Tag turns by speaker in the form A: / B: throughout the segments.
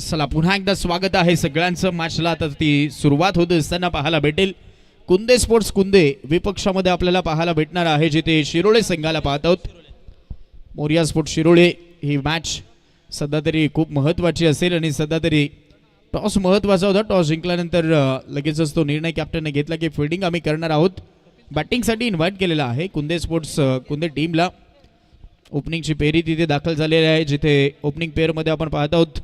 A: चला पुन्हा एकदा स्वागत आहे सगळ्यांचं मॅचला आता ती सुरुवात होत असताना पाहायला भेटेल कुंदे स्पोर्ट्स कुंदे विपक्षामध्ये आपल्याला पाहायला भेटणार आहे जिथे शिरोळे संघाला पाहत आहोत. मोरिया स्पोर्ट्स शिरोळे ही मॅच सध्या तरी खूप महत्त्वाची असेल आणि सध्या तरी टॉस महत्त्वाचा होता. टॉस जिंकल्यानंतर लगेचच तो निर्णय कॅप्टनने घेतला की फिल्डिंग आम्ही करणार आहोत. बॅटिंगसाठी इन्व्हाइट केलेला आहे कुंदे स्पोर्ट्स कुंदे टीमला. ओपनिंगची पेरी तिथे दाखल झालेली आहे जिथे ओपनिंग पेअरमध्ये आपण पाहत आहोत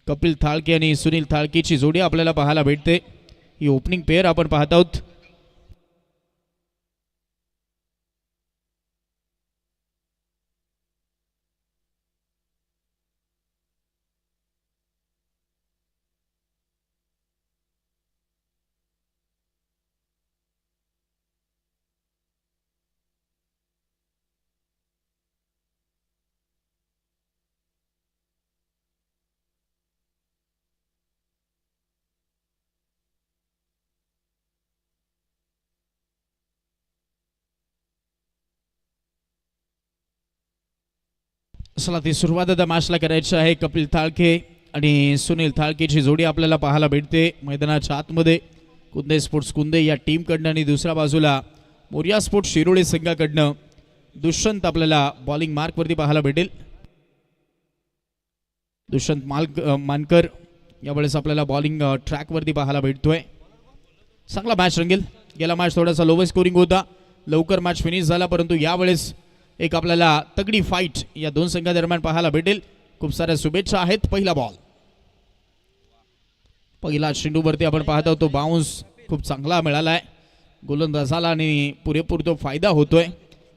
A: कपिल थाळके आणि सुनील थाळकेची जोडी आपल्याला पाहायला भेटते. ही ओपनिंग पेअर आपण पाहत आहोत. चला ती सुरुवात आता मॅचला करायची आहे. कपिल थाळके आणि सुनील थाळकेची जोडी आपल्याला पाहायला भेटते मैदानाच्या आतमध्ये कुंदे स्पोर्ट्स कुंदे या टीमकडनं आणि दुसऱ्या बाजूला मोरिया स्पोर्ट्स शिरोळे संघाकडनं दुष्यंत आपल्याला बॉलिंग मार्कवरती पाहायला भेटेल. दुष्यंत मानकर यावेळेस आपल्याला बॉलिंग ट्रॅकवरती पाहायला भेटतोय. चांगला मॅच रंगेल. गेला मॅच थोडासा लोवर स्कोरिंग होता, लवकर मॅच फिनिश झाला, परंतु यावेळेस एक आपल्याला तगडी फाईट या दोन संघादरम्यान पाहायला भेटेल. खूप साऱ्या शुभेच्छा आहेत. पहिला बॉल, पहिला चेंडूवरती आपण पाहत आहोत तो बाउन्स खूप चांगला मिळालाय गोलंदाजाला आणि पुरेपूर तो फायदा होतोय.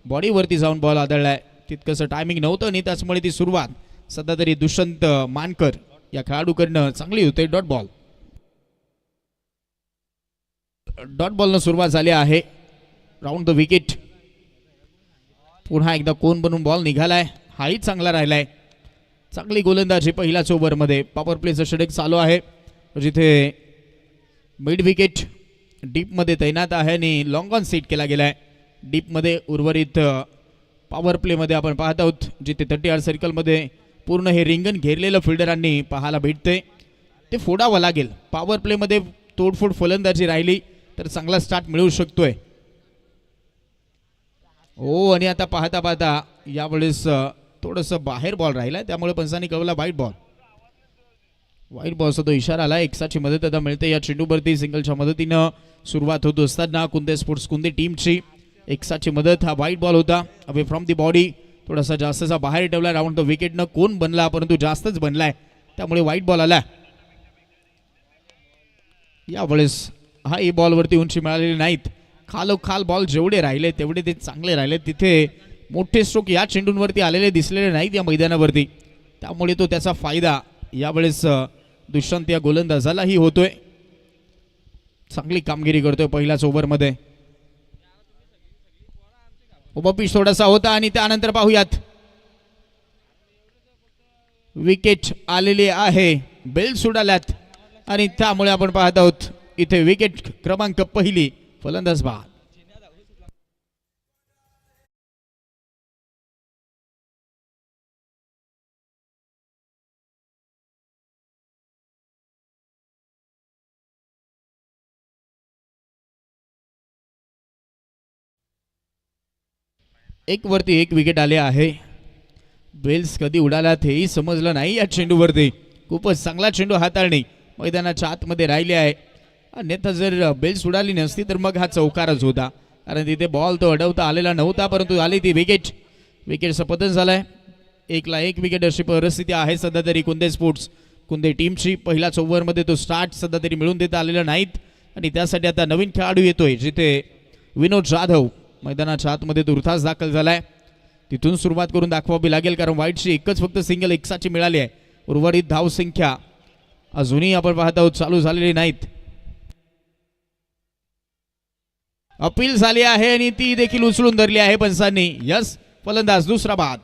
A: बॉडीवरती जाऊन बॉल आदळलाय, तितकंसं टायमिंग नव्हतं आणि त्याचमुळे ती सुरुवात सध्या तरी दुष्यंत मानकर या खेळाडूकडनं चांगली होते. डॉट बॉल, डॉट बॉलनं सुरुवात झाली आहे. Round the wicket. पुन्हा एकदा कोण बनून बॉल निघालाय, हाही चांगला राहिलाय. चांगली गोलंदाजी पहिल्याच ओव्हरमध्ये. पॉवर प्लेचं षटक चालू आहे जिथे मिड विकेट डीपमध्ये तैनात आहे आणि लॉंग ऑन सेट केला गेलाय. डीपमध्ये उर्वरित पॉवर प्लेमध्ये आपण पाहत आहोत जिथे 30 सर्कलमध्ये पूर्ण हे रिंगण घेरलेलं फिल्डरांनी पाहायला भेटते. ते फोडावं लागेल. पॉवर प्लेमध्ये तोडफोड फलंदाजी राहिली तर चांगला स्टार्ट मिळू शकतोय. हो, आणि आता पाहता पाहता यावेळेस थोडंसं बाहेर बॉल राहिला, त्यामुळे पंचांनी कळवला वाईट बॉल. वाईट बॉलचा तो इशारा आला. एक्साची मदत आता मिळते या चेंडूवरती. सिंगलच्या मदतीनं सुरुवात होत असताना कुंदे स्पोर्ट्स कुंदे टीमची एक्साची मदत. हा वाईट बॉल होता अवे फ्रॉम दी बॉडी, थोडासा जास्तचा बाहेर ठेवला. राऊंड द विकेटनं कोण बनला, परंतु जास्तच बनलाय, त्यामुळे वाईट बॉल आला. यावेळेस हा ए बॉलवरती उंची मिळालेली नाहीत. खालोखाल बॉल जेवढे राहिले तेवढे ते चांगले राहिले. तिथे मोठे स्ट्रोक या चेंडूंवरती आलेले दिसलेले नाहीत या मैदानावरती, त्यामुळे तो त्याचा फायदा यावेळेस दुष्यंत या गोलंदाजालाही होतोय. चांगली कामगिरी करतोय पहिल्याच ओव्हरमध्ये. उभा पिच थोडासा होता आणि त्यानंतर पाहूयात विकेट आलेली आहे. बेल्स उडाल्यात आणि त्यामुळे आपण पाहत आहोत इथे विकेट क्रमांक पहिली फलंदाज बाद. एक वरती एक विकेट आले आहे. बेल्स कधी उडाल्यात हेही समजलं नाही या चेंडूवरती. खूपच चांगला चेंडू हाताळणी मैदानाच्या आतमध्ये राहिली आहे. अन्यथा जर बेल्स उडाली नसती तर मग हा चौकारच होता, कारण तिथे बॉल तो अडवता आलेला नव्हता, परंतु आली ती विकेट. विकेटचं पतन झालंय. 1-1 विकेट अशी परिस्थिती आहे सध्या तरी कुंदे स्पोर्ट्स कुंदे टीमची. पहिल्याच ओव्हरमध्ये तो स्टार्ट सध्या तरी मिळून देता आलेला नाहीत आणि त्यासाठी आता नवीन खेळाडू येतोय जिथे विनोद जाधव मैदानाच्या आतमध्ये तुर्तास दाखल झालाय. तिथून सुरुवात करून दाखवावी लागेल, कारण वाईटची एकच फक्त सिंगल एक्साची मिळाली आहे. उर्वरित धाव संख्या अजूनही आपण पाहत आहोत चालू झालेली नाहीत. अपील झाली आहे आणि ती देखील उचलून धरली आहे पंचांनी. यस, फलंदाज दुसरा बाद.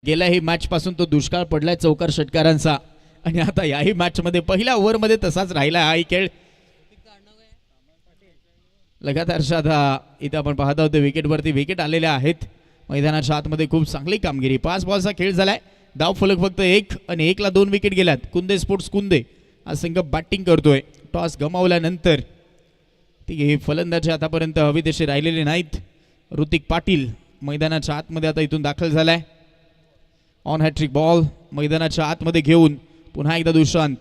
A: गेल्याही मॅच पासून तो दुष्काळ पडलाय चौकार षटकारांचा आणि आता याही मॅच मध्ये पहिल्या ओव्हरमध्ये तसाच राहिला हा खेळ. लगातार आता इथे आपण पाहत आहोत विकेटवरती विकेट आलेल्या आहेत. मैदानाच्या आतमध्ये खूप चांगली कामगिरी. 5 बॉलचा खेळ झालाय. धाव फलक फक्त 1 आणि 1ला 2 विकेट गेल्यात. कुंदे स्पोर्ट्स कुंदे हा संघ बॅटिंग करतोय. टॉस गमावल्यानंतर ती फलंदाजी आतापर्यंत हवी तशी राहिलेली नाहीत. ऋतिक पाटील मैदानाच्या आतमध्ये आता इथून दाखल झालाय. ऑन हॅट्रिक बॉल मैदानाच्या आतमध्ये घेऊन पुन्हा एकदा दुशांत.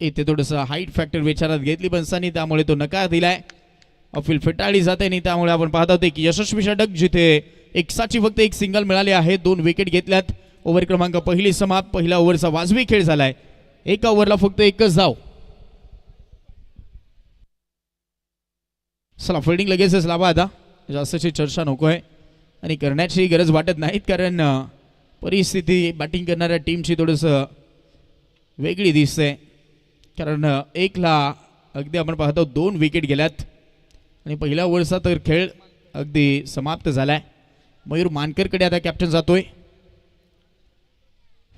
A: इथे थोडस हाईट फॅक्टर विचारात घेतली पंचांनी त्यामुळे तो नकार दिलाय. अपील फेटाळली जाते आणि त्यामुळे आपण पाहत आहोत की यशस्वी षटक जिथे एकसाची फक्त एक सिंगल मिळाली आहे. 2 विकेट घेतल्यात. ओव्हर क्रमांक पहिली समाप्त. पहिल्या ओव्हरचा वाजवी खेळ झालाय. एका ओव्हरला फक्त एकच धाव. चला फिल्डिंग लगेचच लावा. आता जास्तची चर्चा नको आहे आणि करण्याची गरज वाटत नाहीत कारण परिस्थिती बॅटिंग करणाऱ्या टीमची थोडंसं वेगळी दिसते. कारण 1ला अगदी आपण पाहतो 2 विकेट गेल्यात आणि पहिल्या ओव्हरचा तर खेळ अगदी समाप्त झालाय. मयूर मानकरकडे आता कॅप्टन जातोय.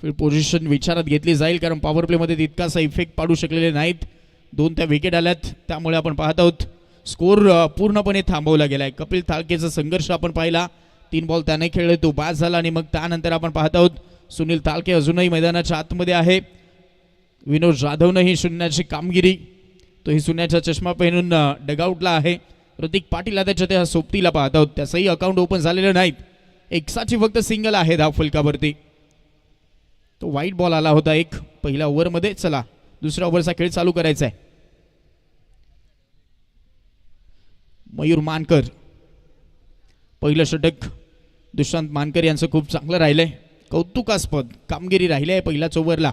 A: फील्ड पोझिशन विचारात घेतली जाईल कारण पॉवर प्लेमध्ये तितकासा इफेक्ट पाडू शकलेले नाहीत. 2 त्या विकेट आल्यात त्यामुळे आपण पाहत आहोत स्कोर पूर्णपणे थांबवला गेलाय. कपिल थाळकेचा संघर्ष आपण पाहिला. 3 बॉल त्याने खेळले तो बाद झाला आणि मग त्यानंतर आपण पाहत आहोत सुनील तालके अजूनही मैदानाच्या आतमध्ये आहे. विनोद जाधवनं ही शून्याची कामगिरी तो ही शून्याचा चष्मा पहिनून डगआउटला आहे. ऋतिक पाटील त्याच्या त्या सोबतीला पाहत आहोत. त्याचंही अकाउंट ओपन झालेलं नाहीत. एकसाची फक्त सिंगल आहे धाव फलकावरती. तो वाईट बॉल आला होता एक पहिल्या ओव्हरमध्ये. चला दुसऱ्या ओव्हरचा खेळ चालू करायचा आहे. मयूर मानकर पहिलं षटक दुष्यंत मानकर यांचं खूप चांगलं राहिलंय. कौतुकास्पद कामगिरी राहिली आहे पहिल्याच ओव्हरला.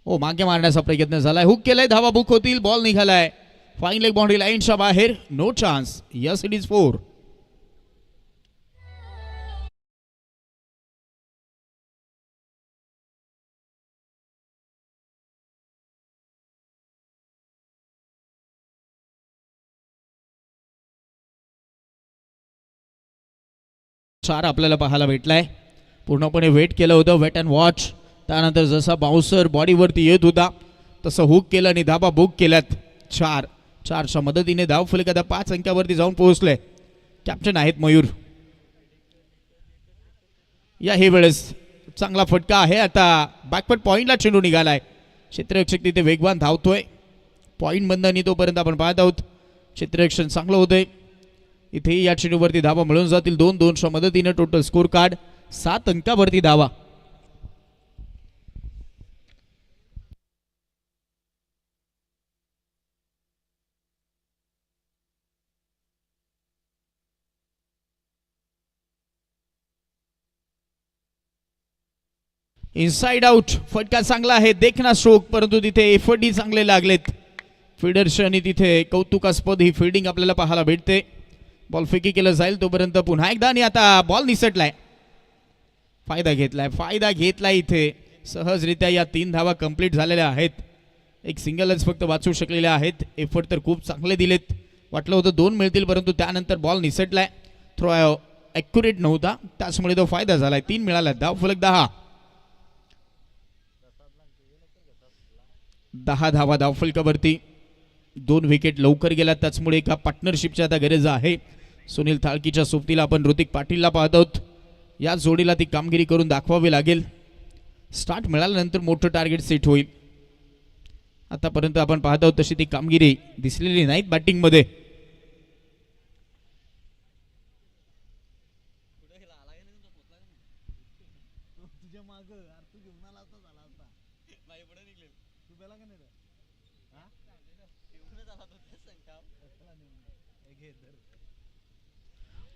A: ओ मागे मारण्याचा प्रयत्न झालाय. हुक केलाय. धावा बुक होतील. बॉल निघालाय फाईन लेग बाउंड्री लाईनच्या बाहेर. No chance. Yes it is 4. चार आपल्याला पाहायला भेटलाय. पूर्णपणे वेट केलं होतं. Wait and watch. त्यानंतर जसा बाउन्सर बॉडीवरती येत होता तसं हुक केलं आणि धाबा बुक केल्यात. 4च्या मदतीने धाव फलक आता 5 अंकावरती जाऊन पोहोचले. कॅप्टन आहेत मयूर. याही वेळेस चांगला फटका आहे. आता बॅकवर्ड पॉइंटला चेंडू निघालाय. क्षेत्ररक्षक तिथे वेगवान धावतोय. पॉइंट बंद आणि तोपर्यंत आपण पाहत आहोत क्षेत्ररक्षण चांगलं होतंय. इथेही या चेंडूवरती धावा मिळून जातील. 2-2च्या मदतीने टोटल स्कोर कार्ड 7 अंकावरती धावा. Inside out. फटका चांगला आहे. देखना स्ट्रोक परंतु तिथे एफर्टही चांगले लागलेत फिल्डर्स आणि तिथे कौतुकास्पद ही फिल्डिंग आपल्याला पाहायला भेटते. बॉल फेकी केलं जाईल तोपर्यंत पुन्हा एकदा आणि आता बॉल निसटलाय. फायदा घेतलाय इथे सहजरित्या. या 3 धावा कंप्लीट झालेल्या आहेत. एक सिंगलच फक्त वाचू शकलेले आहेत. एफर्ट तर खूप चांगले दिलेत. वाटलं होतं 2 मिळतील परंतु त्यानंतर बॉल निसटलाय. थ्रो ॲक्युरेट नव्हता त्याचमुळे तो फायदा झालाय. 3 मिळाला. धाव फलक 10 धावा धाव फलकावरती. 2 विकेट लवकर गेला त्याचमुळे एका पार्टनरशिपची आता गरज आहे. सुनील थाळकीच्या सोबतीला आपण ऋतिक पाटीलला पाहत आहोत. या जोडीला ती कामगिरी करून दाखवावी लागेल. स्टार्ट मिळाल्यानंतर मोठं टार्गेट सेट होईल. आतापर्यंत आपण पाहत आहोत तशी ती कामगिरी दिसलेली नाहीत बॅटिंगमध्ये.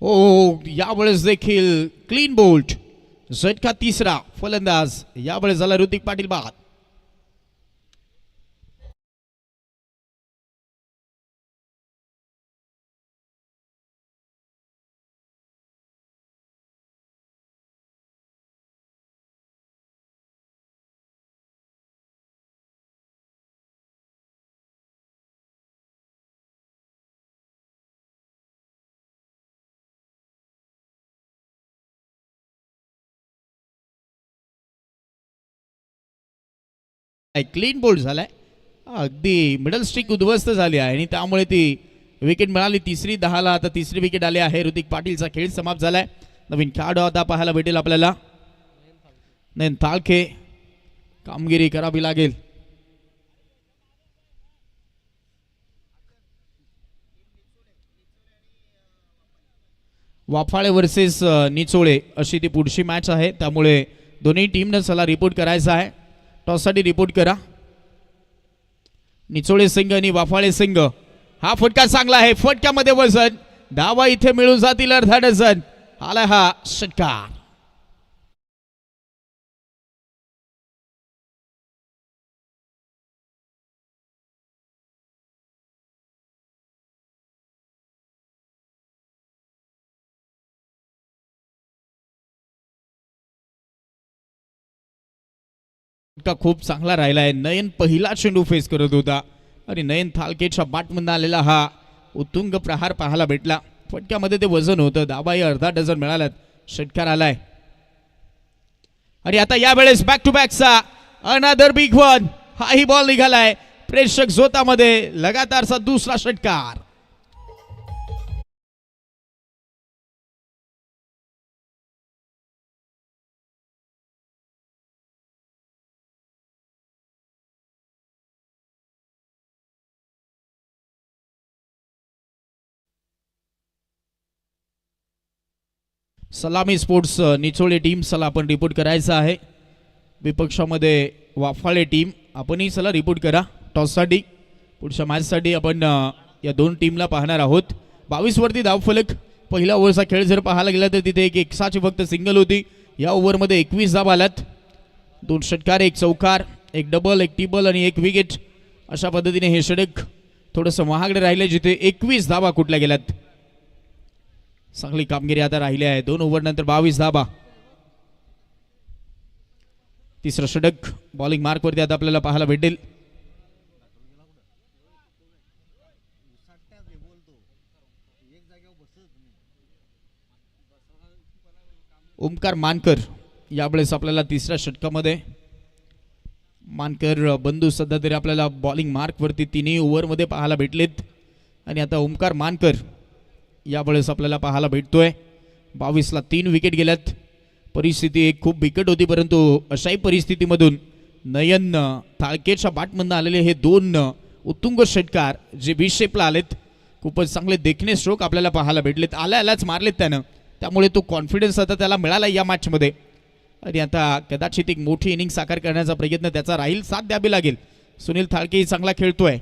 A: ओ यावेळेस देखील क्लीन बोल्ट. झटका 3रा फलंदाज यावेळेस झाला ऋतिक पाटील बाद. क्लीन बोल्ड झालाय. अगदी मिडल स्टिक उद्ध्वस्त झाली आहे आणि त्यामुळे ती विकेट मिळाली. तिसरी 10ला आता तिसरी विकेट आली आहे. ऋतिक पाटीलचा खेळ समाप्त झालाय. नवीन खेळाडू आता पाहायला भेटेल आपल्याला. नयन ताळके. कामगिरी करावी लागेल. वाफाळे वर्सेस निचोळे अशी ती पुढची मॅच आहे. त्यामुळे दोन्ही टीमनं चला रिपोर्ट करायचा आहे. टॉससाठी रिपोर्ट करा. निचोळे संघ आणि वाफाळे संघ. हा फटका चांगला आहे. फटक्यामध्ये वजन. धावा इथे मिळून जातील अर्धा डझन. आला हा षटकार. खूप चांगला राहिला आहे. नयन पहिला चेंडू फेस करत होता आणि नयन थालकेच्या बॅटमधून आलेला हा उत्तुंग प्रहार पाहायला भेटला. फटक्यामध्ये ते वजन होतं. धाबाही अर्धा डझन मिळाल्यात. षटकार आलाय आणि आता यावेळेस बॅक टू बॅकचा अनदर बिग वन. हाही बॉल निघालाय प्रेक्षक झोतामध्ये. लगातारचा दुसरा षटकार. सलामी स्पोर्ट्स निचोळे टीम चला आपण रिपोर्ट करायचं आहे. विपक्षामध्ये वाफाळे टीम आपणही चला रिपोर्ट करा. टॉससाठी पुढच्या मॅचसाठी आपण या दोन टीमला पाहणार आहोत. 22 वरती धावफलक. पहिल्या ओव्हरचा खेळ जर पाहायला गेला तर तिथे एक एकसाची फक्त सिंगल होती. या ओव्हरमध्ये 21 धावा आल्यात. 2 षटकार, 1 चौकार, 1 डबल, 1 टिबल आणि 1 विकेट. अशा पद्धतीने हे षटक थोडंसं महागडे राहिले जिथे 21 धावा कुठल्या गेल्यात. चांगली कामगिरी आता राहिली आहे. 2 ओव्हर नंतर 22 धाबा. तिसरं षटक बॉलिंग मार्क वरती आता आपल्याला पाहायला भेटेल. ओमकार मानकर यावेळेस आपल्याला तिसऱ्या षटकामध्ये. मानकर बंधू सध्या तरी आपल्याला बॉलिंग मार्क वरती 3 ओव्हरमध्ये पाहायला भेटलेत आणि आता ओमकार मानकर यावेळेस आपल्याला पाहायला भेटतोय. 22ला 3 विकेट गेल्यात. परिस्थिती एक खूप बिकट होती परंतु अशाही परिस्थितीमधून नयन थाळकेच्या बॅटमधून आलेले हे 2 उत्तुंग षटकार जे 20 शेपला आलेत. खूपच चांगले देखणे स्ट्रोक आपल्याला पाहायला भेटलेत. आल्याच मारलेत त्यानं. त्यामुळे तो कॉन्फिडन्स आता त्याला मिळाला या मॅचमध्ये आणि आता कदाचित एक मोठी इनिंग साकार करण्याचा प्रयत्न त्याचा राहील. साथ द्यावी लागेल. सुनील थाळके चांगला खेळतोय.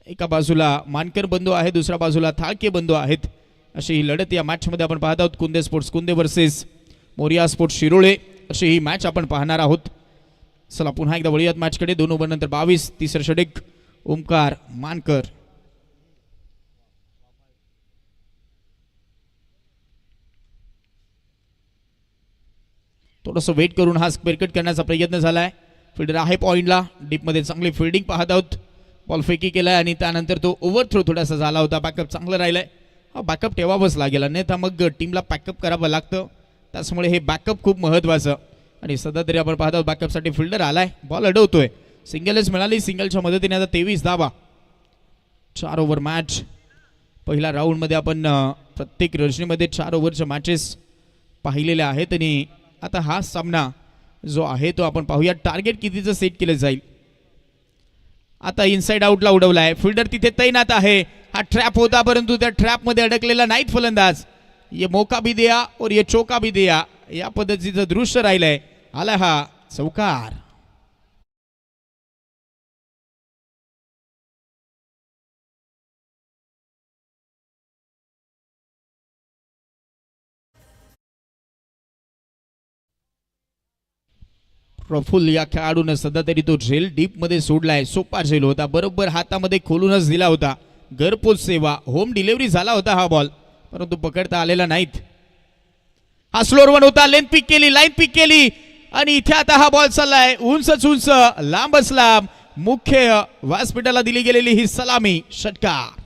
A: एका बाजूला मानकर बंधू आहे, दुसऱ्या बाजूला थाळके बंधू आहेत. अशी ही लढत या मॅचमध्ये आपण पाहत आहोत. Kunde sports Kunde versus Moriya sports Shirole अशी ही मॅच आपण पाहणार आहोत. चला पुन्हा एकदा वळूयात मॅचकडे. 2 ओव्हर नंतर 22. तिसरं षटक ओमकार मानकर. थोडंसं वेट करून हा स्क्वेअर कट करण्याचा प्रयत्न झालाय. फिल्डर आहे पॉइंटला. डीपमध्ये चांगली फिल्डिंग पाहत आहोत. बॉल फेकी केलाय आणि त्यानंतर तो ओव्हर थ्रो थोडासा झाला होता. बॅकअप चांगलं राहिलंय. हा बॅकअप ठेवावंच लागेल अन्यथा मग टीमला पॅकअप करावं लागतं. त्यामुळे हे बॅकअप खूप महत्त्वाचं आणि सध्या तरी आपण पाहतो बॅकअपसाठी फिल्डर आलाय. बॉल अडवतोय. सिंगलच मिळाली. सिंगलच्या मदतीने आता 23 धावा. 4 ओव्हर मॅच. पहिल्या राऊंडमध्ये आपण प्रत्येक रजनीमध्ये 4 ओव्हरच्या मॅचेस पाहिलेल्या आहेत आणि आता हा सामना जो आहे तो आपण पाहूया. टार्गेट कितीचं सेट केलं जाईल. आता इनसाइड आउटला उडवलाय. फिल्डर तिथे तैनात आहे. हा ट्रॅप होता परंतु त्या ट्रॅपमध्ये अडकलेला नाहीत फलंदाज. ये मौका भी दिया और ये चौका भी दिया या पद्धतीचं दृश्य राहिलंय. आला हा चौकार. प्रफुल्ल या खेळाडून सध्या तरी तो झेल डीप मध्ये सोडलाय. सोपा झेल होता. बरोबर हातामध्ये खोलूनच दिला होता. घरपोच सेवा होम डिलिव्हरी झाला होता हा बॉल परंतु पकडता आलेला नाहीत. हा स्लोअर वन होता. लेंथ पिक केली. लाईन पिक केली आणि इथे आता हा बॉल चाललाय उंचच उंच लांबच लांब. मुख्य व्यासपीठाला दिली गेलेली ही सलामी. षटकार.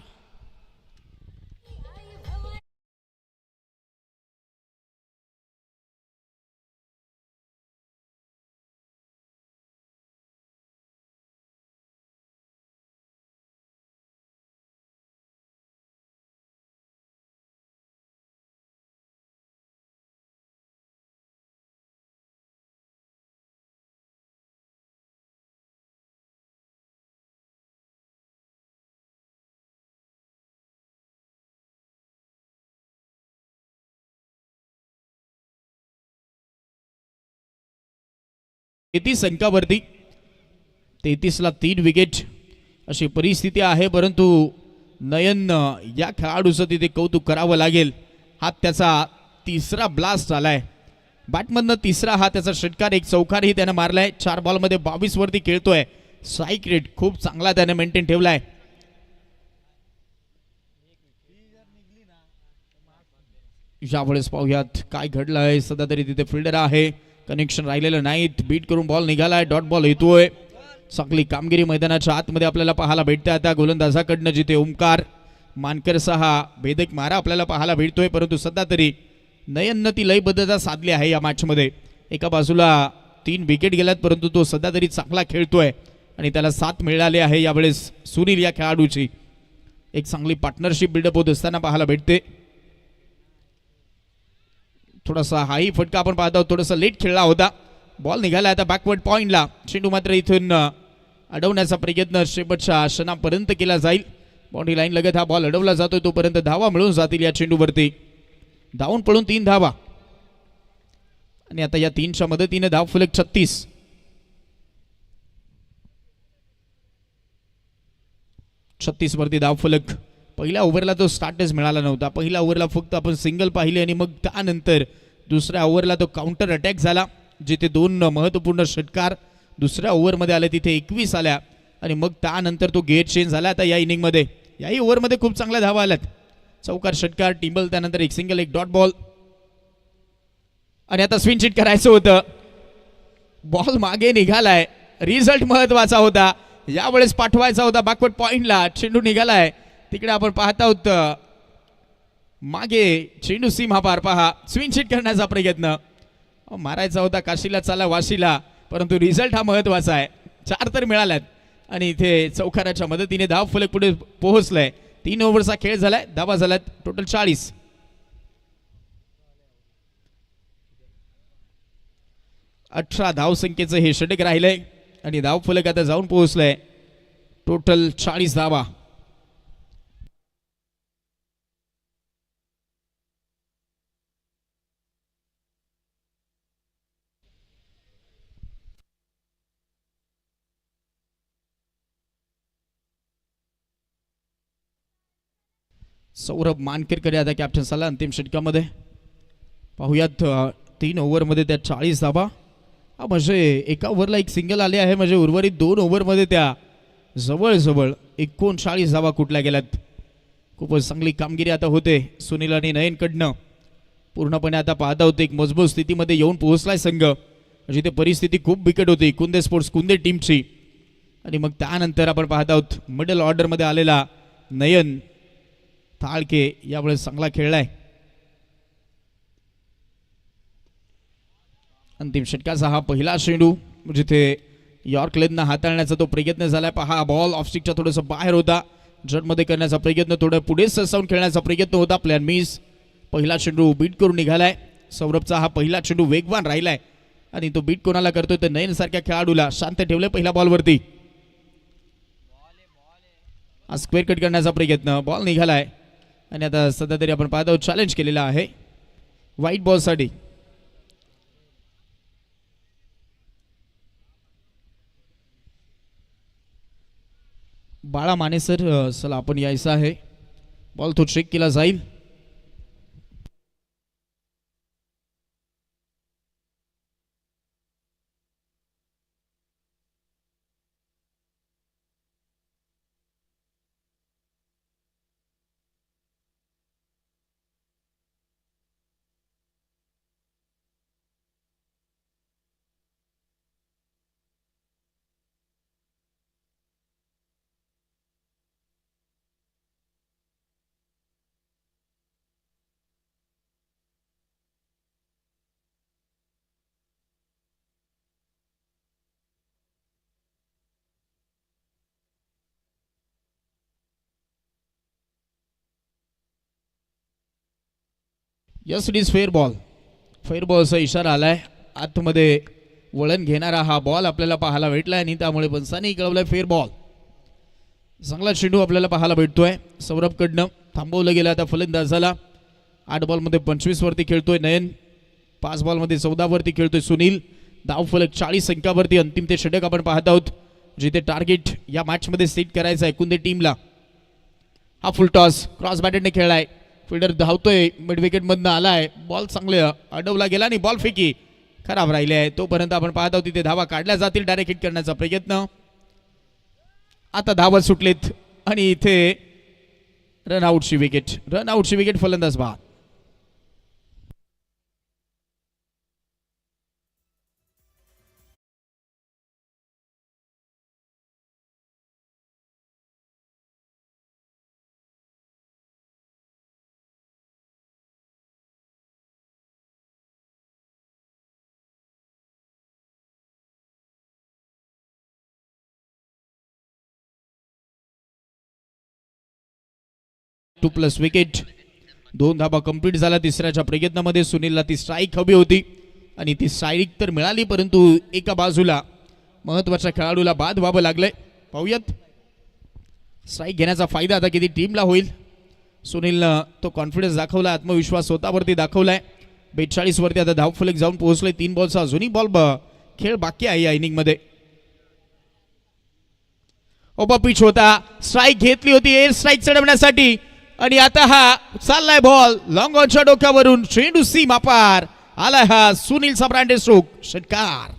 A: 33 अंकावरती, 33ला 3 विकेट अशी परिस्थिती आहे. परंतु नयन या खेळाडूचं तिथे कौतुक करावं लागेल. हा त्याचा तिसरा ब्लास्ट आलाय बॅटमधनं, तिसरा हा त्याचा षटकार. एक चौकारही त्याने मारलाय. 4 बॉलमध्ये 22 वरती खेळतोय. स्ट्राईक रेट खूप चांगला त्याने मेंटेन ठेवलाय. यावेळेस पाहूयात काय घडलंय. सध्या तरी तिथे फिल्डर आहे, कनेक्शन राहिलेलं नाहीत. बीट करून बॉल निघालाय, डॉट बॉल येतोय. चांगली कामगिरी मैदानाच्या आतमध्ये आपल्याला पाहायला भेटते. आता गोलंदाजाकडनं जिथे ओमकार मानकरचा हा भेदक मारा आपल्याला पाहायला भेटतोय. परंतु सध्या तरी नयननं ती लयबद्धता साधली आहे या मॅचमध्ये. एका बाजूला 3 विकेट गेल्यात, परंतु तो सध्या तरी चांगला खेळतोय आणि त्याला साथ मिळाली आहे यावेळेस सुनील या खेळाडूची. एक चांगली पार्टनरशिप बिल्डअप होत असताना पाहायला भेटते. थोडासा हाही फटका आपण पाहतो, थोडासा लेट खेळला होता. बॉल निघाला आता बॅकवर्ड पॉइंटला. चेंडू मात्र इथून अडवण्याचा प्रयत्न शेवटच्या क्षणापर्यंत केला जाईल. बाउंड्री लाईन लगत हा बॉल अडवला जातोय, तोपर्यंत धावा मिळून जातील या चेंडूवरती. धावून पळून 3 धावा आणि आता या 3च्या मदतीने धाव फलक 36. वरती धाव फलक. पहिल्या ओव्हरला तो स्टार्टच मिळाला नव्हता. पहिल्या ओव्हरला फक्त आपण सिंगल पाहिले आणि मग त्यानंतर दुसऱ्या ओव्हरला तो काउंटर अटॅक झाला, जिथे 2 महत्त्वपूर्ण षटकार दुसऱ्या ओव्हरमध्ये आले, तिथे 21 आल्या आणि मग त्यानंतर तो गेअर चेंज झाला. आता या इनिंगमध्ये याही ओव्हरमध्ये खूप चांगल्या धावा आल्यात. चौकार, षटकार, टिंबल, त्यानंतर एक सिंगल, एक डॉट बॉल आणि आता स्विंग हिट करायचं होतं. बॉल मागे निघालाय. रिझल्ट महत्वाचा होता. यावेळेस पाठवायचा होता बॅकवर्ड पॉइंटला. चेंडू निघालाय तिकडे. आपण पाहत आहोत मागे चेंडू सीमा पार. पहा स्विंग हिट करण्याचा प्रयत्न मारायचा होता काशीला, चला वाशीला, परंतु रिझल्ट हा महत्वाचा आहे. 4 तर मिळाल्यात आणि इथे चौकाराच्या मदतीने धाव फलक पुढे पोहोचलाय. 3 ओव्हरचा खेळ झालाय. धावा झाल्यात टोटल 40. 18 धावसंख्येचं हे षटक राहिलंय आणि धाव फलक आता जाऊन पोहोचलाय टोटल 40 धावा. सौरभ मानकेरकर आता कॅप्टन झाला अंतिम षटकामध्ये. पाहूयात 3 ओव्हरमध्ये त्या 40 धावा. हा म्हणजे एका ओव्हरला एक सिंगल आले आहे, म्हणजे उर्वरित 2 ओव्हरमध्ये त्या जवळजवळ 39 धावा कुठल्या गेल्यात. खूपच चांगली कामगिरी आता होते सुनील आणि नयनकडनं. पूर्णपणे आता पाहता होते एक मजबूत स्थितीमध्ये येऊन पोहोचलाय संघ, जिथे परिस्थिती खूप बिकट होती कुंदे स्पोर्ट्स कुंदे टीमची. आणि मग त्यानंतर आपण पाहत आहोत मिडल ऑर्डरमध्ये आलेला नयन थाळके यावेळेस चांगला खेळलाय. अंतिम षटकाचा हा पहिला चेंडू, जिथे यॉर्कलेननं हाताळण्याचा तो प्रयत्न झालाय. पहा बॉल ऑफस्टिकच्या थोडंसं बाहेर होता. जडमध्ये करण्याचा प्रयत्न, थोडं पुढे सरसावून खेळण्याचा प्रयत्न होता. Plan miss. पहिला चेंडू बीट करून निघालाय. सौरभचा हा पहिला चेंडू वेगवान राहिलाय आणि तो बीट कोणाला करतोय तर नयन सारख्या खेळाडूला शांत ठेवले पहिल्या बॉलवरती. हा स्क्वेअर कट करण्याचा प्रयत्न, बॉल निघालाय आणि आता सध्या तरी आपण पाहतो चॅलेंज केलेला आहे व्हाईट बॉलसाठी. बाळा माने सर, चला आपण यायचं आहे. बॉल तो चेक केला जाईल. Yes it is fair ball. Fair बॉलचा इशारा आलाय. आतमध्ये वळण घेणारा हा बॉल आपल्याला पाहायला भेटलाय आणि त्यामुळे पंचांनी कळवलाय फेअर बॉल. चांगला चेंडू आपल्याला पाहायला भेटतोय सौरभकडनं. थांबवलं गेलं आता फलंदाजाला. 8 बॉलमध्ये 25 वरती खेळतोय नयन. 5 बॉलमध्ये 14 वरती खेळतोय सुनील. धावफलक 40 अंकावरती अंतिम ते षटक आपण पाहत आहोत, जिथे टार्गेट या मॅचमध्ये सेट करायचं आहे कुंदे टीमला. हा फुल टॉस क्रॉस बॅटेडने खेळलाय, फिल्डर धावतोय, मिड विकेट मधनं आलाय, बॉल चांगले अडवला गेला आणि बॉल फेकी खराब राहिले आहे. तोपर्यंत आपण पाहत आहोत तिथे धावा काढल्या जातील, डायरेक्ट हिट करण्याचा प्रयत्न. आता धावा सुटलेत आणि इथे रनआउटची विकेट फलंदाज बाद. टू प्लस विकेट, 2 धाबा कंप्लीट झाला. तिसऱ्याच्या प्रयत्नामध्ये सुनीलला ती स्ट्राईक हवी होती आणि ती स्ट्राईक तर मिळाली, परंतु एका बाजूला महत्वाच्या खेळाडूला बाद व्हावं लागलंय. पाहूयात स्ट्राईक घेण्याचा फायदा आता किती टीमला होईल. सुनीलनं तो कॉन्फिडन्स दाखवला, आत्मविश्वास स्वतःवरती दाखवलाय. 42 वरती आता धावफलक जाऊन पोहोचले. 3 बॉलचा अजूनही खेळ बाकी आहे या इनिंग मध्ये. ओपा पिच होता, स्ट्राईक घेतली होती एअर स्ट्राईक चढवण्यासाठी आणि आता हा चाललाय बॉल लॉंग ऑनच्या डोक्यावरून, चेंडू सीमा पार आलाय. हा सुनीलचा ब्रँडेड स्ट्रोक, षटकार.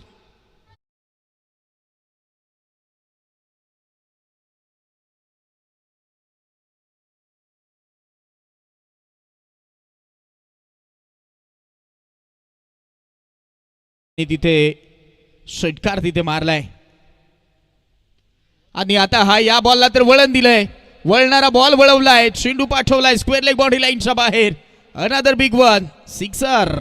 A: तिथे षटकार तिथे मारलाय आणि आता हा या बॉलला तर वळण दिलंय, वळणारा बॉल वळवलाय, चेंडू पाठवलाय स्क्वेअर लेग बॉडी लाईनच्या बाहेर. Another big one, sixer.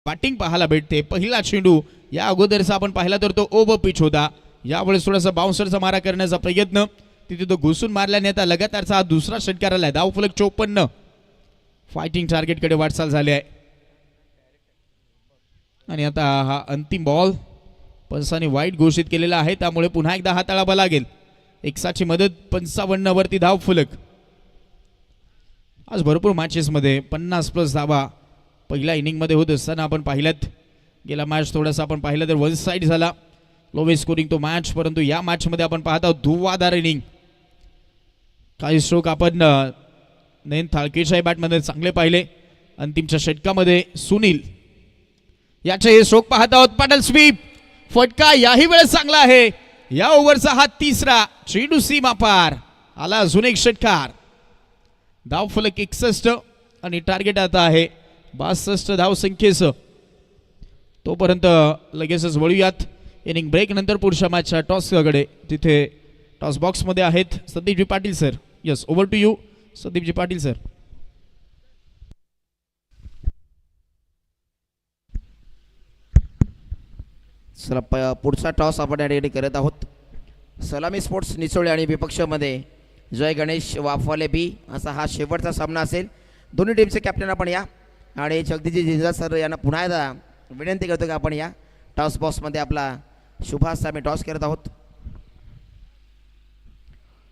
A: Batting पाहायला भेटते. पहिला चेंडू या अगोदरचा आपण पाहिला तर तो ओव्हर पिच होता, यावेळेस थोडासा बाउन्सरचा मारा करण्याचा प्रयत्न, तिथे तो घुसून मारल्याने आता लगातारचा हा दुसरा षटकार आलाय. धावफलक 54. फायटिंग टार्गेट कडे वाटचाल झाली आहे आणि आता हा अंतिम बॉल पंचाने वाईट घोषित केलेला आहे, त्यामुळे पुन्हा एकदा हाताळावा लागेल. एक्साची मदत 55 वरती धावफलक. आज भरपूर मॅचेस मध्ये 50+ धावा पहिल्या इनिंग मध्ये होत असताना आपण पाहिल्यात. गेला मॅच थोडासा आपण पाहिलं तर वन साइड झाला, लोवेस्ट स्कोरिंग तो मॅच, परंतु या मॅच मध्ये आपण पाहत आहोत धुवाधार इनिंग. काही स्ट्रोक आपण नयन थाळकेच्या बॅटमध्ये चांगले पाहिले. अंतिमच्या षटकामध्ये सुनील याचे हे स्ट्रोक पाहत आहोत. पॅडल स्वीप, फटका याही वेळेस चांगला आहे. या ओव्हरचा हा तिसरा, चेंडू सीमा पार आला. अजून एक षटकार. धावफलक 61 आणि टार्गेट आता आहे 62 धावसंख्येचं. तोपर्यंत लगेचच वळूयात इनिंग ब्रेक नंतर पुढच्या मॅचच्या टॉसकडे. तिथे टॉस बॉक्स मध्ये आहेत संदीपजी Patil sir. Yes, over to you संदीपजी पाटील सर.
B: चला पुढचा टॉस आपण या ठिकाणी करत आहोत. सलामी स्पोर्ट्स निचोळे आणि विपक्षामध्ये जय गणेश वाफवाले बी असा हा शेवटचा सामना असेल. दोन्ही टीमचे कॅप्टन आपण या आणि जगदीजी जिंजा सर यांना पुन्हा एकदा विनंती करतो की आपण या टॉस बॉक्समध्ये आपला शुभास आम्ही टॉस करत आहोत.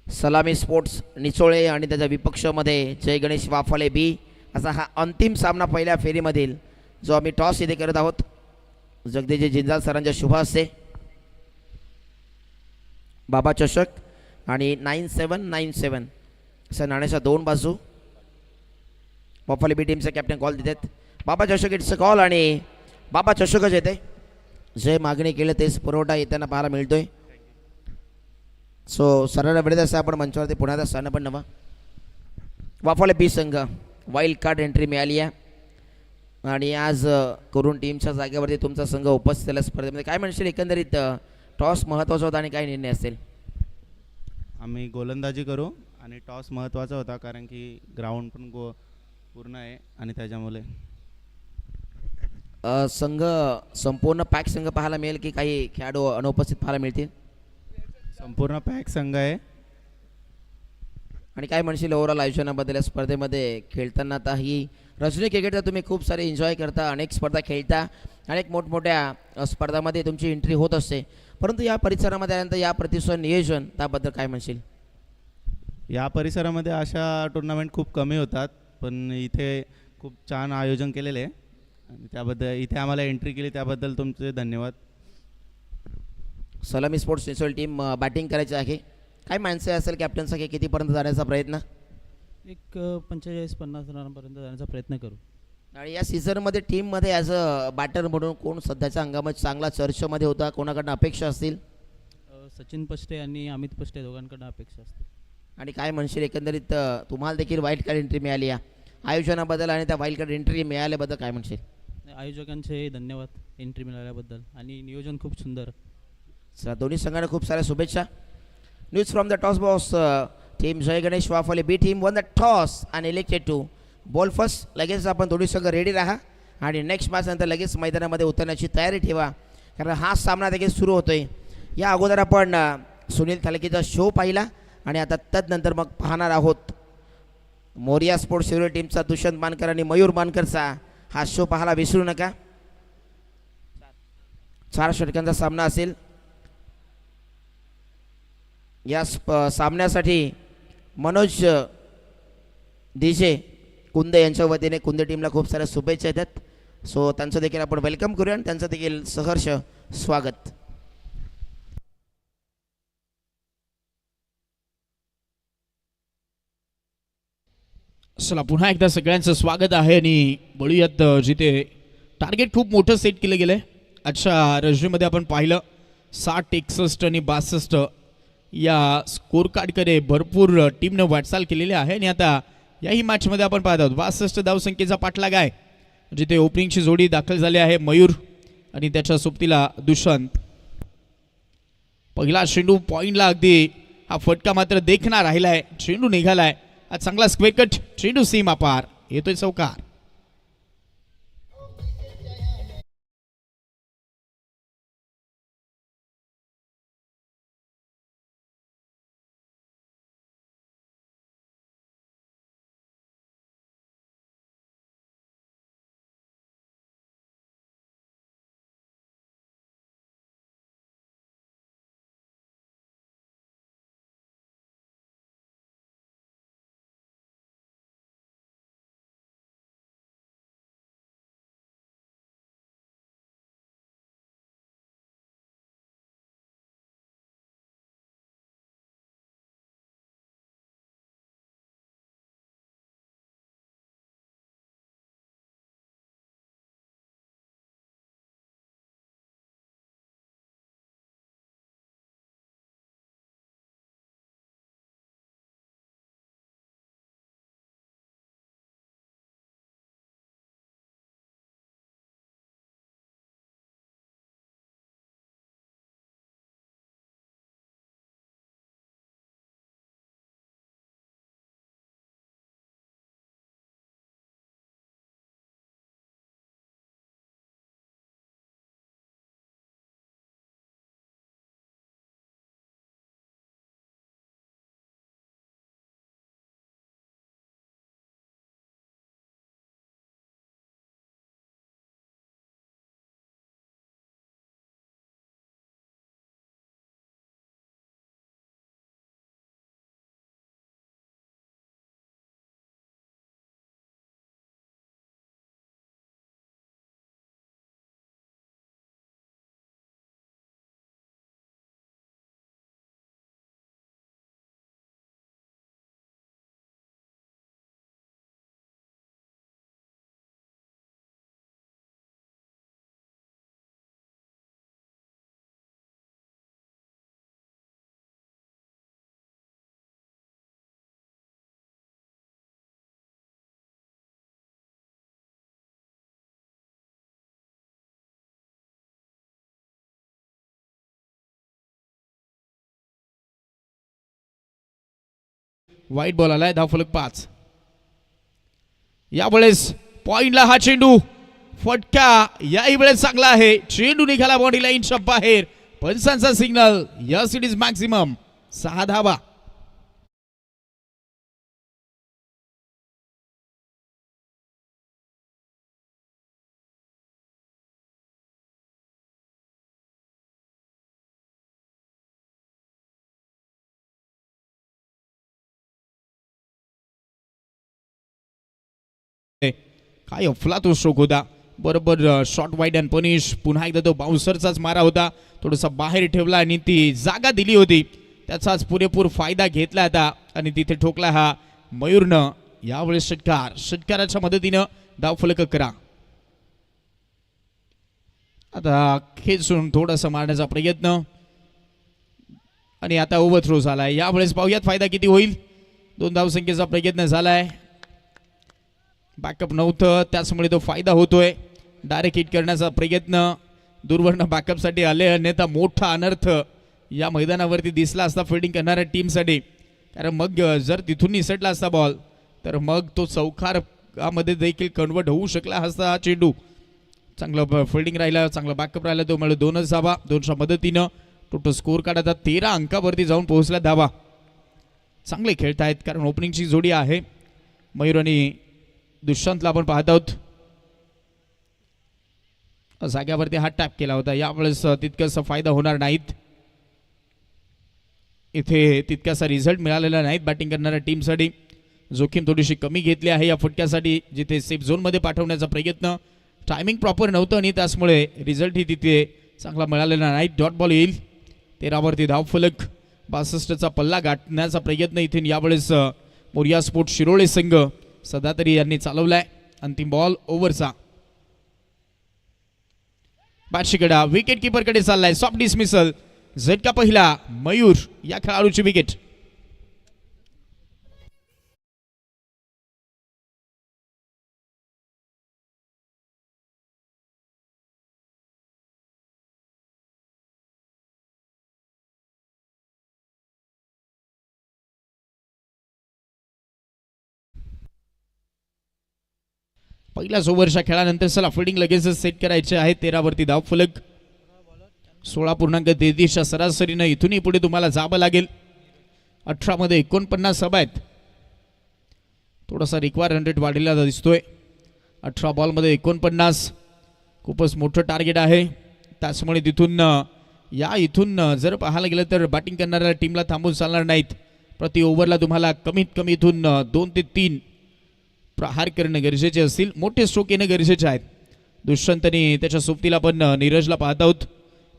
B: सलामी स्पोर्ट्स निचोळे आणि त्याच्या विपक्षामध्ये जय गणेश वाफवाले बी असा हा अंतिम सामना पहिल्या फेरीमधील जो आम्ही टॉस इथे करत आहोत. जगदीजी जिंजाल सरांच्या शुभ हस्ते बाबा चषक आणि 9797 असं नाण्याच्या 2 बाजू. वाफवाले बी टीमचे कॅप्टन कॉल देतात. बाबा चषक इट्स अ कॉल आणि बाबा चषकच येते. जे मागणी केलं तेच पुरवठा येताना पाहायला मिळतोय. सो सरांना वेळेत असं आपण मंचावरती पुन्हा एकदा स्थान पण नवा. वाफवाले बी संघ वाईल्ड कार्ड एंट्री मिळाली आहे आणि आज करून टीमच्या जागेवरती तुमचा संघ उपस्थित झाला स्पर्धेमध्ये. काय म्हणशील एकंदरीत टॉस महत्त्वाचा होता आणि काय निर्णय असेल?
C: आम्ही गोलंदाजी करू आणि टॉस महत्त्वाचा होता कारण की ग्राउंड पण पूर्ण आहे आणि त्याच्यामुळे
B: संघ संपूर्ण पॅक संघ पाहायला मिळेल की काही खेळाडू अनुपस्थित पाहायला मिळतील?
C: संपूर्ण पॅक संघ आहे
B: आणि काय म्हणशील ओव्हरऑल आयोजनाबद्दल या स्पर्धेमध्ये खेळताना? आता ही रजनी क्रिकेटचा तुम्ही खूप सारे एन्जॉय करता, अनेक स्पर्धा खेळता, अनेक मोठमोठ्या स्पर्धामध्ये तुमची एंट्री होत असते, परंतु या परिसरामध्ये आल्यानंतर या प्रतिष्ठान नियोजन त्याबद्दल काय म्हणशील?
C: या परिसरामध्ये अशा टुर्नामेंट खूप कमी होतात, पण इथे खूप छान आयोजन केलेले आहे आणि त्याबद्दल इथे आम्हाला एंट्री केली त्याबद्दल तुमचे धन्यवाद.
B: सलामी स्पोर्ट्स निसोल टीम बॅटिंग करायची आहे. काय माणसे असेल कॅप्टनसाठी कितीपर्यंत जाण्याचा प्रयत्न?
D: एक 45-50 रनापर्यंत जाण्याचा प्रयत्न करू.
B: आणि या सीझनमध्ये टीममध्ये ॲज अ बॅटर म्हणून कोण सध्याच्या हंगामात चांगला चर्चेमध्ये होता, कोणाकडनं अपेक्षा असतील?
D: सचिन पष्टे आणि अमित पष्टे दोघांकडून अपेक्षा असते.
B: आणि काय म्हणशील एकंदरीत तुम्हाला देखील वाईल्ड कार्ड एंट्री मिळाली या आयोजनाबद्दल आणि त्या वाईल्ड कार्ड एंट्री मिळाल्याबद्दल काय म्हणशील?
D: आयोजकांचे धन्यवाद एंट्री मिळाल्याबद्दल आणि नियोजन खूप सुंदर.
B: चला दोन्ही संघांना खूप साऱ्या शुभेच्छा. News from the toss box. Team Jai Ganesh Waphale B team won the toss आणि इलेक्टेड टू बॉल फर्स्ट. लगेच आपण दोन्ही संघ रेडी राहा आणि नेक्स्ट मॅच नंतर लगेच मैदानामध्ये उतरण्याची तयारी ठेवा, कारण हा सामना देखील सुरू होतोय. या अगोदर आपण सुनील थालकेचा शो पाहिला आणि आता तदनंतर मग पाहणार आहोत मोरिया स्पोर्ट्स शिरोली टीमचा दुष्यंत मानकर आणि मयूर मानकरचा हा शो पाहायला विसरू नका. 4 षटकांचा सामना असेल. या सामन्यासाठी मनोज डीजे कुंदे यांच्या वतीने कुंदे टीमला खूप साऱ्या शुभेच्छा येतात. सो त्यांचं देखील आपण वेलकम करूया आणि त्यांचं देखील सहर्ष स्वागत.
A: चला पुन्हा एकदा सगळ्यांचं स्वागत आहे आणि बळूयात जिथे टार्गेट खूप मोठं सेट केलं गेलं आहे. आजच्या रजनीमध्ये आपण पाहिलं 60, 61 आणि 62 या स्कोर कार्डकडे भरपूर टीमनं वाटचाल केलेली आहे आणि आता याही मॅचमध्ये आपण पाहत आहोत 62 धावसंख्येचा पाठलाग आहे, जिथे ओपनिंगची जोडी दाखल झाली आहे मयूर आणि त्याच्या सोबतीला दुष्यंत. पहिला चेंडू पॉईंटला अगदी हा फटका मात्र देखना राहिला आहे. चेंडू निघालाय, आज चांगला स्क्वेअर कट चेंडू सीमा पार येतोय चौकार. वाईट बॉल आलाय, धावफलक 5. यावेळेस पॉइंटला हा चेंडू फटका याही वेळेस चांगला आहे. चेंडू निघाला बॉडी लाईनच्या बाहेर. पंचांचा signal. Yes it is maximum 6 धावा. काय अफला तो स्ट्रोक होता. बरोबर शॉर्ट वाईड अँड पनिश. पुन्हा एकदा तो बाउन्सरचाच मारा होता. थोडासा बाहेर ठेवला आणि ती जागा दिली होती. त्याचाच पुरेपूर फायदा घेतला आता आणि तिथे ठोकला हा मयूरनं. यावेळेस षटकाराच्या मदतीनं धावफलक करा. आता खेचून थोडासा मारण्याचा प्रयत्न आणि आता ओव्हरथ्रो झालाय. यावेळेस पाहूयात फायदा किती होईल. 2 धावसंख्येचा प्रयत्न झालाय. बॅकअप नव्हतं त्याचमुळे तो फायदा होतोय. डायरेक्ट हिट करण्याचा प्रयत्न दूरवरनं बॅकअपसाठी आले. अन्यथा मोठा अनर्थ या मैदानावरती दिसला असता फिल्डिंग करणाऱ्या टीमसाठी. कारण मग जर तिथून निसटला असता बॉल तर मग तो चौकारामध्ये देखील कन्वर्ट होऊ शकला असता हा चेंडू. चांगलं फिल्डिंग राहिला, चांगला बॅकअप राहिला. तो मिळून 2च धावा. 2च्या मदतीनं टोटल स्कोर काढत 13 अंकावरती जाऊन पोहोचला धावा. चांगले खेळतायत कारण ओपनिंगची जोडी आहे. मयूर आणि दुष्यंतला आपण पाहत आहोत. जाग्यावरती हा टॅप केला होता. यावेळेस तितकासा फायदा होणार नाहीत. इथे तितकासा रिझल्ट मिळालेला नाहीत बॅटिंग करणाऱ्या टीमसाठी. जोखीम थोडीशी कमी घेतली आहे या फटक्यासाठी. जिथे सेफ झोनमध्ये पाठवण्याचा प्रयत्न, टायमिंग प्रॉपर नव्हतं आणि त्याचमुळे रिझल्टही तिथे चांगला मिळालेला नाही. डॉट बॉल येईल. 13वरती धावफलक. 62चा पल्ला गाठण्याचा प्रयत्न इथे यावेळेस मोरिया स्पोर्ट शिरोळे संघ सध्या तरी यांनी चालवलाय. अंतिम बॉल ओव्हरचा. बादशीकडा विकेट किपरकडे चाललाय. Soft dismissal. झटका पहिला. मयूर या खेळाडूची विकेट. पहिल्याच ओव्हरच्या खेळानंतर चला फिल्डिंग लगेच सेट करायचे आहे. 13वरती धावफलक. 16.33च्या सरासरीनं इथूनही पुढे तुम्हाला जावं लागेल. 18 मध्ये 49 हवा आहेत. थोडासा रिक्वायर रन रेट वाढलेला दिसतोय. 18 बॉलमध्ये 49 खूपच मोठं टार्गेट आहे. त्याचमुळे तिथून इथून जर पाहायला गेलं तर बॅटिंग करणाऱ्या टीमला थांबून चालणार नाहीत. प्रति ओव्हरला तुम्हाला कमीत कमी इथून 2 ते 3 प्रहार करणं गरजेचे असतील. मोठे स्ट्रोक येणं गरजेचे आहेत. दुष्यंतनी त्याच्या सोबतीला पण नीरजला पाहत आहोत.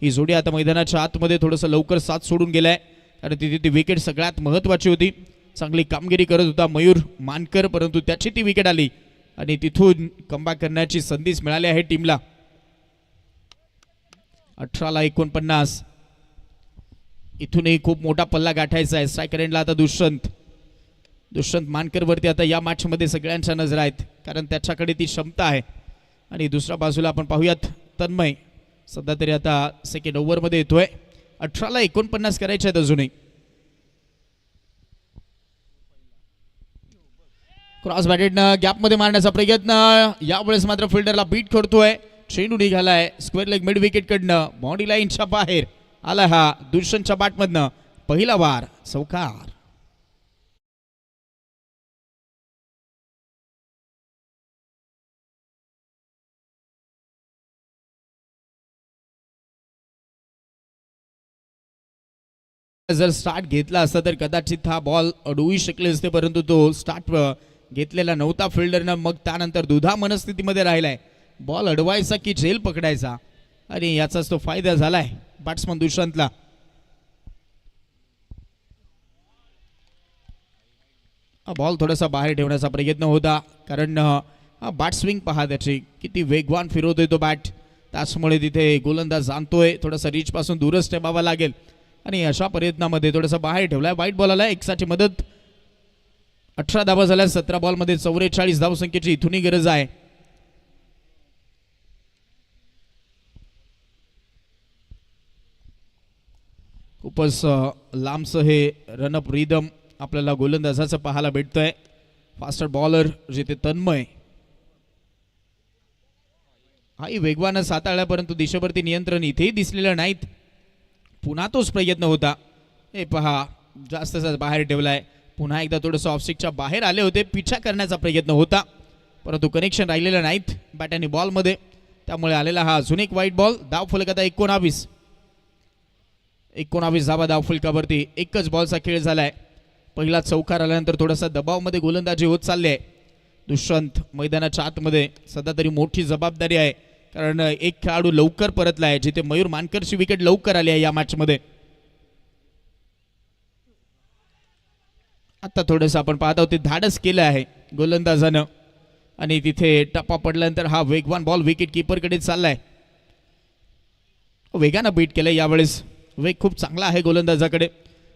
A: ही जोडी आता मैदानाच्या आतमध्ये थोडंसं लवकर साथ सोडून गेलाय कारण तिथे ती विकेट सगळ्यात महत्त्वाची होती. चांगली कामगिरी करत होता मयूर मानकर, परंतु त्याची ती विकेट आली आणि तिथून कमबॅक करण्याची संधीच मिळाली आहे टीमला. 18ला 49. इथूनही खूप मोठा पल्ला गाठायचा आहे. स्ट्रायकर एंडला आता दुष्यंत मानकरवरती आता या मॅचमध्ये सगळ्यांच्या नजर आहेत कारण त्याच्याकडे ती क्षमता आहे. आणि दुसऱ्या बाजूला आपण पाहूयात तन्मय सध्या तरी आता सेकंड ओव्हरमध्ये येतोय. 18ला 49 करायचे आहेत अजूनही. क्रॉस बॅटेडनं गॅपमध्ये मारण्याचा प्रयत्न. यावेळेस मात्र फिल्डरला बीट करतोय. चेंडू निघालाय स्क्वेअर लेग मिड विकेट कडनं. बाउंड्री लाईनच्या बाहेर आला हा दुष्यंतच्या बॅटमधनं. पहिला वार चौकार. जर स्टार्ट घेतला असता तर कदाचित हा बॉल अडवू शकले असते, परंतु तो स्टार्ट घेतलेला नव्हता फिल्डरनं. मग त्यानंतर दुधा मनस्थितीमध्ये राहिलाय. बॉल अडवायचा की झेल पकडायचा आणि याचाच तो फायदा झालाय बॅट्समन दुष्यंतला. बॉल थोडासा बाहेर ठेवण्याचा प्रयत्न होता कारण बॅट स्विंग पहा त्याची किती वेगवान फिरवतोय तो बॅट. त्याचमुळे तिथे गोलंदाज जाणतोय थोडासा रीच पासून दूरच ठेवावा लागेल आणि अशा प्रयत्नामध्ये थोडासा बाहेर ठेवलाय. वाईट बॉल आला. एक्साची मदत. 18 धावा झाल्या 17 बॉलमध्ये. 44 धावसंख्येची इथूनही गरज आहे. खूपच लांबचं हे रनअप रिदम आपल्याला गोलंदाजाचं पाहायला भेटतंय. फास्टर बॉलर जिथे तन्मय हाही वेगवानं साताळला, परंतु दिशेवरती नियंत्रण इथेही दिसलेलं नाहीत. पुन्हा तोच प्रयत्न होता. हे पहा जास्त बाहेर ठेवलाय. पुन्हा एकदा थोडंसं ऑफस्टिकच्या बाहेर आले होते. पिछा करण्याचा प्रयत्न होता परंतु कनेक्शन राहिलेलं नाहीत बॅट आणि बॉलमध्ये. त्यामुळे आलेला हा अजून एक वाईट बॉल. धावफलक आता 19 धावा धावफलकावरती. एकच बॉलचा खेळ झालाय. पहिला चौकार आल्यानंतर थोडासा दबावमध्ये गोलंदाजी होत चालली आहे. दुष्यंत मैदानाच्या आतमध्ये सध्या तरी मोठी जबाबदारी आहे, कारण एक खेळाडू लवकर परतला आहे, जिथे मयूर मानकरची विकेट लवकर आली आहे या मॅचमध्ये. आता थोडंसं आपण पाहत आहोत ते धाडस केलं आहे गोलंदाजानं, आणि तिथे टप्पा पडल्यानंतर हा वेगवान बॉल विकेट कीपरकडे चाललाय. वेगानं बीट केलंय यावेळेस, वेग खूप चांगला आहे गोलंदाजाकडे.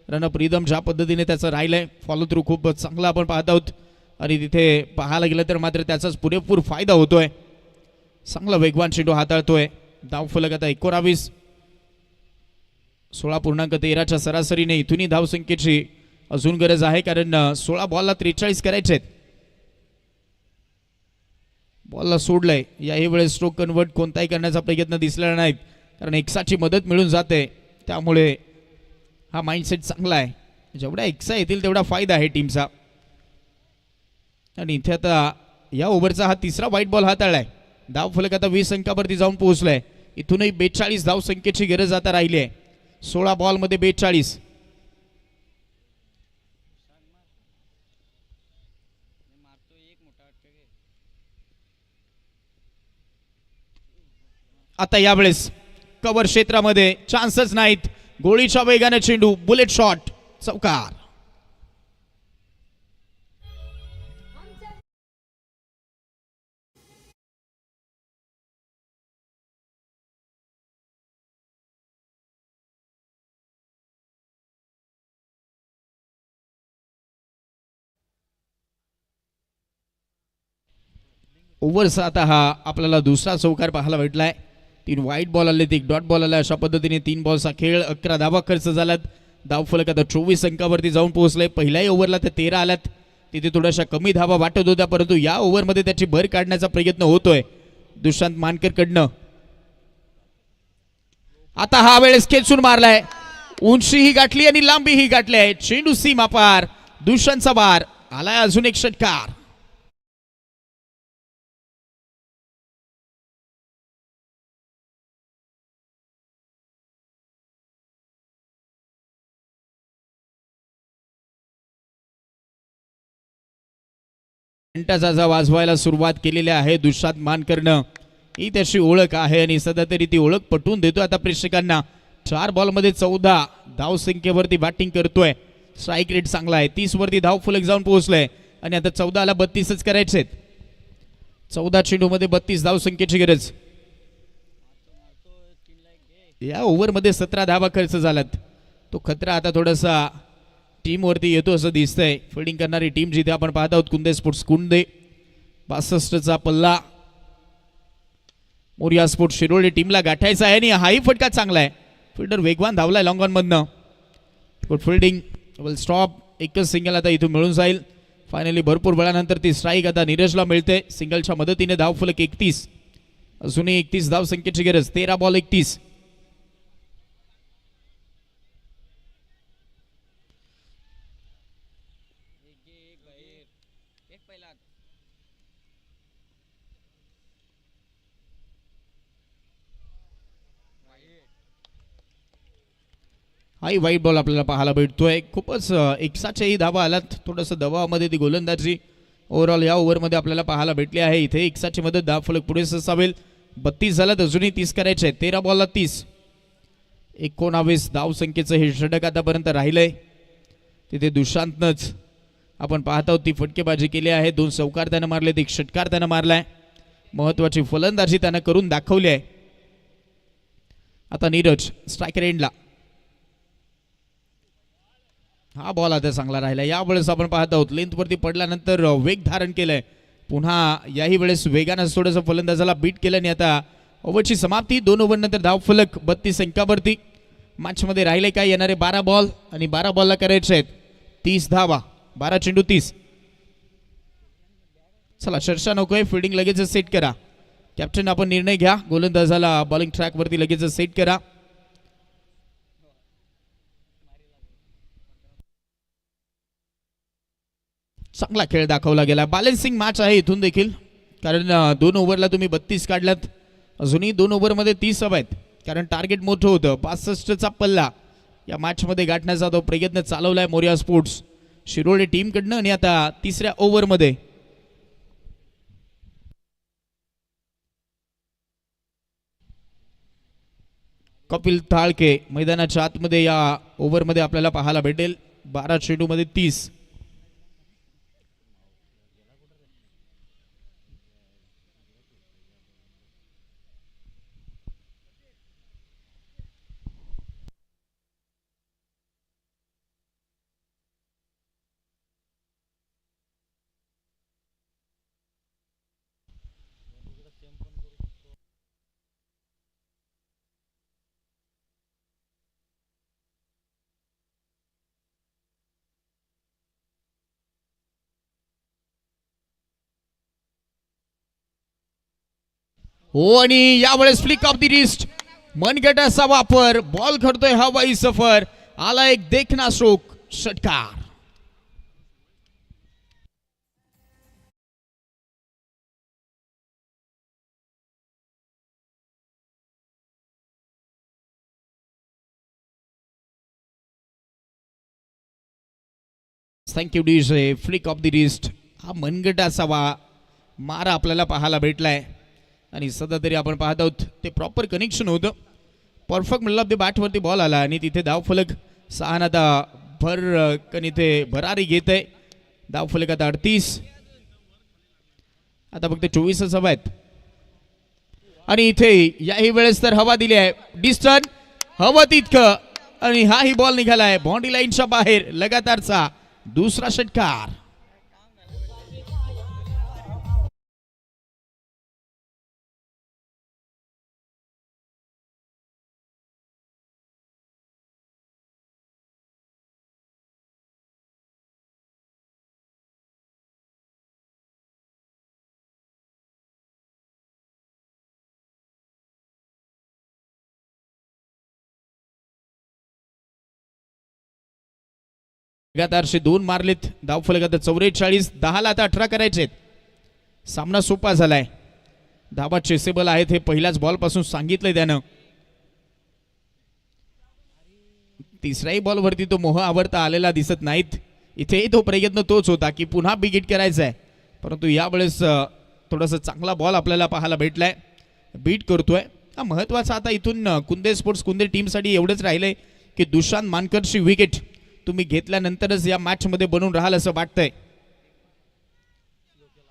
A: रनअप रिदम ज्या पद्धतीने त्याचं राहिलंय, फॉलो थ्रू खूप चांगला आपण पाहत आहोत, आणि तिथे पाहायला गेलं तर मात्र त्याचाच पुरेपूर फायदा होतोय. चांगला वेगवान चेंडू हाताळतोय. धावफलक आता 19, 16.13च्या सरासरीने इथूनही धावसंख्येची अजून गरज आहे, कारण 16 बॉलला 43 करायचे आहेत. बॉलला सोडलंय, याही वेळेस स्ट्रोक कन्वर्ट कोणताही करण्याचा प्रयत्न दिसलेला नाही, कारण एक्साची मदत मिळून जाते. त्यामुळे हा माइंडसेट चांगला आहे. जेवढ्या एक्सा येतील तेवढा फायदा आहे टीमचा. आणि इथे आता या ओव्हरचा हा तिसरा व्हाईट बॉल हाताळलाय. धावफलक आता 20 अंकावरती जाऊन पोहोचलाय. इथूनही 42 धावसंख्येची गरज आता राहिली आहे. 16 बॉलमध्ये 42. आता यावेळेस कव्हर क्षेत्रामध्ये चान्सच नाहीत. गोळीच्या वेगाने चेंडू, बुलेट शॉट, चौकार. ओव्हरचा आता हा आपल्याला दुसरा चौकार पाहायला भेटलाय. 3 व्हाईट बॉल आले, 1 डॉट बॉल आला. अशा पद्धतीने 3 बॉलचा खेळ, 11 धावा खर्च झालात. धावफलक आता 24 अंकावरती जाऊन पोहोचले. पहिल्याही ओव्हरला ते 13 आल्यात, तिथे थोड्याशा कमी धावा वाटत होत्या, परंतु या ओव्हरमध्ये त्याची भर काढण्याचा प्रयत्न होतोय दुष्यंत मानकर कडनं. आता हा वेळेस खेचून मारलाय, उंचीही गाठली आणि लांबीही गाठली आहे. चेंडू सीमा पार, दुष्यंतचा बार आलाय. अजून एक षटकार. घंटाचा वाजवायला सुरुवात केलेली आहे दुष्यंत मानकरनं. ही त्याची ओळख आहे आणि सध्या तरी ती ओळख पटवून देतो आता प्रेक्षकांना. 4 बॉलमध्ये 14 धावसंख्येवरती बॅटिंग करतोय. स्ट्राईक रेट चांगला आहे. 30 वरती धावफलक जाऊन पोहोचलाय आणि आता 14ला 32च करायचे. 14 चेंडूमध्ये 32 धावसंख्येची गरज. या ओव्हरमध्ये 17 धावा खर्च झालात. तो खतरा आता थोडासा टीम वरती येतो असं दिसतंय. फिल्डिंग करणारी टीम जिथे आपण पाहत आहोत कुंदे स्पोर्ट्स कुंदे. 62चा पल्ला मोरिया स्पोर्ट्स शिरोळे टीमला गाठायचा आहे आणि हाही फटका चांगला आहे. फिल्डर वेगवान धावलाय लॉंग ऑन मधनं. गुड फिल्डिंग, वेल स्टॉप. एकच सिंगल आता इथून मिळून जाईल. फायनली भरपूर वेळानंतर ती स्ट्राईक आता नीरजला मिळते. सिंगलच्या मदतीने धावफलक 31. अजूनही 31 धावसंख्येची गरज. 13 बॉल 31. हाही वाईट बॉल आपल्याला पाहायला भेटतोय. खूपच एक्साच्याही धावा आलात. थोडंसं दबावामध्ये ती गोलंदाजी ओव्हरऑल या ओव्हरमध्ये आपल्याला पाहायला भेटली आहे. इथे एक्साची मदत धावफलक पुढे असावेल. 32 झालात, अजूनही 30 करायचे आहेत. 13 बॉलला 30. 19 धावसंख्येचं हे षटक आतापर्यंत राहिलंय. तिथे दुष्यंतनंच आपण पाहत आहोत ती फटकेबाजी केली आहे. 2 चौकार त्यानं मारलेत, 1 षटकार त्यानं मारलाय. महत्वाची फलंदाजी त्यानं करून दाखवली आहे. आता नीरज स्ट्रायकर एंडला. हा बॉल आता चांगला राहिला. यावेळेस आपण पाहत आहोत लेंथवरती पडल्यानंतर वेग धारण केलंय. पुन्हा याही वेळेस वेगानं थोडंसं फलंदाजाला बीट केलं आणि आता ओव्हरची समाप्ती. 2 ओव्हरनंतर धावफलक 32 अंकावरती. मॅचमध्ये राहिले काय येणारे 12 बॉल आणि 12 बॉलला करायचे आहेत 30 धावा. 12 चेंडू 30. चला चर्चा नकोय, फिल्डिंग लगेच सेट करा. कॅप्टन आपण निर्णय घ्या. गोलंदाजाला बॉलिंग ट्रॅकवरती लगेच सेट करा. चांगला खेळ दाखवला गेला. बॅलन्सिंग मॅच आहे इथून देखील, कारण 2 ओव्हरला तुम्ही 32 काढलात. अजूनही 2 ओव्हरमध्ये 30 हवा आहेत, कारण टार्गेट मोठं होतं. 65चा पल्ला या मॅचमध्ये गाठण्याचा तो प्रयत्न चालवलाय मोरिया स्पोर्ट्स शिरोळे टीमकडनं. आणि आता 3ऱ्या ओव्हरमध्ये कपिल थाळके मैदानाच्या आतमध्ये या ओव्हरमध्ये आपल्याला पाहायला भेटेल. 12 चेंडूमध्ये 30. हो आणि यावेळेस फ्लिक ऑफ द रिस्ट मनगटाचा वापर. बॉल करतोय हवाई सफर. आला एक देखना स्ट्रोक. षटकार. Thank you DJ. Flick of the wrist हा मनगटाचा मारा आपल्याला पाहायला भेटलाय आणि सध्या तरी आपण पाहत आहोत ते प्रॉपर कनेक्शन होतं. परफेक्ट मतलब ते बॅटवरती बॉल आला आणि तिथे धावफलक 6 आता भरकन इथे भरारी घेत आहे. धावफलक आता 38. आता फक्त 24च हवा आहेत आणि इथे याही वेळेस तर हवा दिली आहे. डिस्टन्स हवं तितकं आणि हाही बॉल निघालाय बाउंड्री लाईनच्या बाहेर. लगातारचा दुसरा षटकार. लगातारचे 2 मारलेत. धावफलक आता 44. 10 आता 18 करायचे. सामना सोपा झालाय. धाबा चेसेबल आहेत हे पहिल्याच बॉल पासून सांगितलंय त्यानं. तिसऱ्याही बॉलवरती तो मोह आवडता आलेला दिसत नाहीत. इथेही तो प्रयत्न तोच होता की पुन्हा बिगिट करायचा आहे, परंतु यावेळेस थोडासा चांगला बॉल आपल्याला पाहायला भेटलाय. बीट करतोय. हा महत्वाचा आता इथून कुंदे स्पोर्ट्स कुंदे टीमसाठी एवढंच राहिलंय की दुशांत मानकरची विकेट तुम्ही घेतल्यानंतरच या मॅच मध्ये बनून राहाल असं वाटतंय.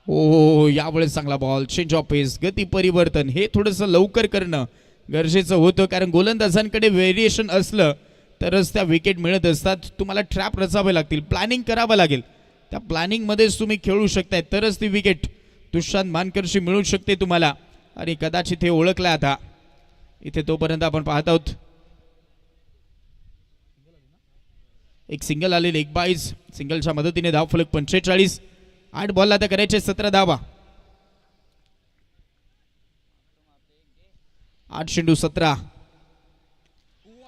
A: हो यावेळेस चांगला बॉल. चेंज ऑफ पेस. गती परिवर्तन हे थोडंसं लवकर करणं गरजेचं होतं, कारण गोलंदाजांकडे व्हेरिएशन असलं तरच त्या विकेट मिळत असतात. तुम्हाला ट्रॅप रचावे लागतील, प्लॅनिंग करावं लागेल. त्या प्लॅनिंग मध्येच तुम्ही खेळू शकताय तरच ती विकेट दुशांत मानकरशी मिळू शकते तुम्हाला. आणि कदाचित हे ओळखलं आता. इथे तोपर्यंत आपण पाहत आहोत एक सिंगल आलेले. एक बाईज सिंगलच्या मदतीने धावफलक 45. 8 बॉल आता करायचे 17 धावा. 8 चेंडू 17.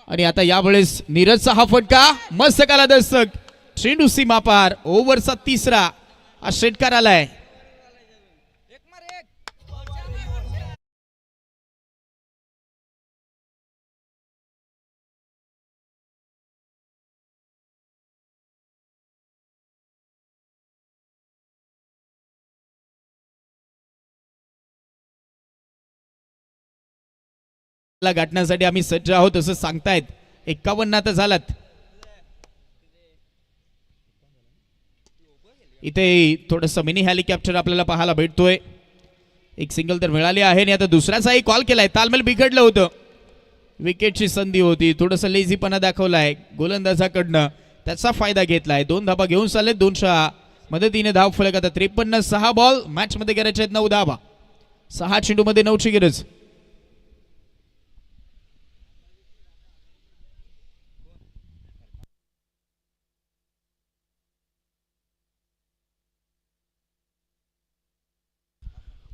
A: आणि आता यावेळेस नीरजचा हा फटका मस्त काला दस्तक. चेंडू सीमा पार. ओव्हरचा तिसरा हा षटकार आलाय. गाठण्यासाठी आम्ही सज्ज आहोत असं सांगतायत. 51 आता झालात. इथे थोडस मिनी हेलिकॉप्टर आपल्याला पाहायला भेटतोय. एक सिंगल तर मिळाली आहे आणि आता दुसऱ्याचाही कॉल केलाय. तालमेल बिघडलं होतं. विकेटची संधी होती. थोडस लेझीपणा दाखवलाय गोलंदाजाकडनं, त्याचा फायदा घेतलाय. 2 धाबा घेऊन चालले. 2च्या मदतीने धाव फलक आता 53. 6 बॉल मॅच मध्ये करायचे आहेत. 9 धाबा. 6 चेंडू मध्ये 9ची गरज.